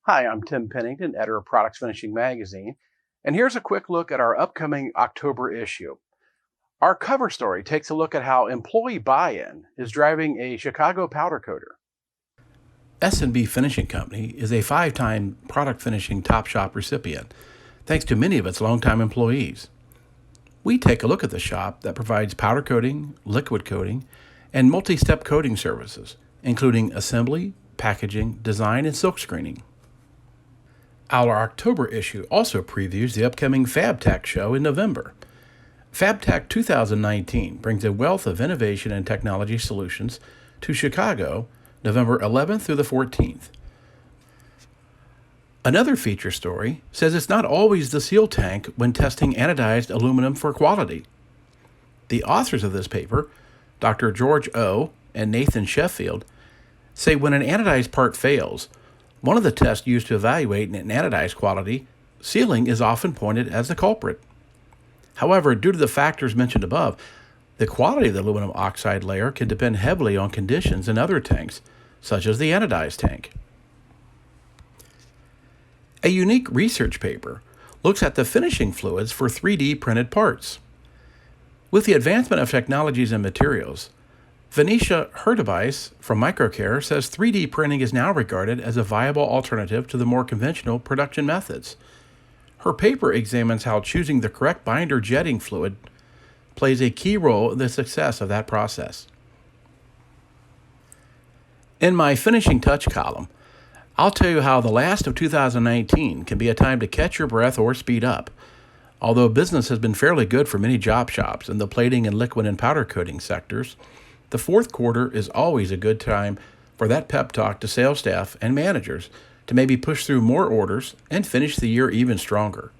Hi, I'm Tim Pennington, editor of Products Finishing Magazine, and here's a quick look at our upcoming October issue. Our cover story takes a look at how employee buy-in is driving a Chicago powder coater. S&B Finishing Company is a 5-time Product Finishing Top Shop recipient, thanks to many of its longtime employees. We take a look at the shop that provides powder coating, liquid coating, and multi-step coating services, including assembly, packaging, design, and silk screening. Our October issue also previews the upcoming FABTECH show in November. FABTECH 2019 brings a wealth of innovation and technology solutions to Chicago, November 11th through the 14th. Another feature story says it's not always the seal tank when testing anodized aluminum for quality. The authors of this paper, Dr. George O. and Nathan Sheffield, say when an anodized part fails, one of the tests used to evaluate an anodized quality, sealing is often pointed as the culprit. However, due to the factors mentioned above, the quality of the aluminum oxide layer can depend heavily on conditions in other tanks, such as the anodized tank. A unique research paper looks at the finishing fluids for 3D printed parts. With the advancement of technologies and materials, Venetia Herdebeis from Microcare says 3D printing is now regarded as a viable alternative to the more conventional production methods. Her paper examines how choosing the correct binder jetting fluid plays a key role in the success of that process. In my Finishing Touch column, I'll tell you how the last of 2019 can be a time to catch your breath or speed up. Although business has been fairly good for many job shops in the plating and liquid and powder coating sectors, the fourth quarter is always a good time for that pep talk to sales staff and managers to maybe push through more orders and finish the year even stronger.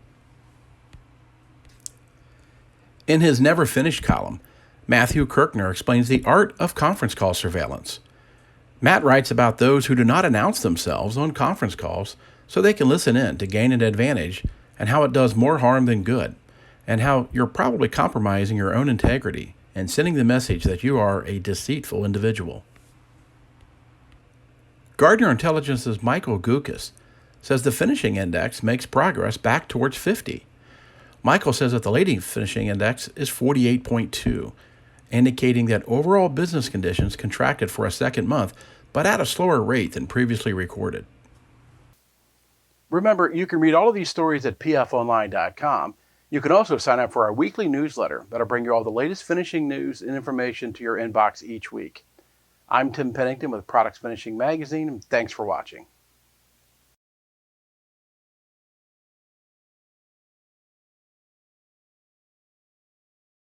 In his Never Finished column, Matthew Kirchner explains the art of conference call surveillance. Matt writes about those who do not announce themselves on conference calls so they can listen in to gain an advantage, and how it does more harm than good, and how you're probably compromising your own integrity and sending the message that you are a deceitful individual. Gardner Intelligence's Michael Guckes says the finishing index makes progress back towards 50. Michael says that the leading finishing index is 48.2, indicating that overall business conditions contracted for a second month, but at a slower rate than previously recorded. Remember, you can read all of these stories at pfonline.com. You can also sign up for our weekly newsletter that'll bring you all the latest finishing news and information to your inbox each week. I'm Tim Pennington with Products Finishing Magazine, and thanks for watching.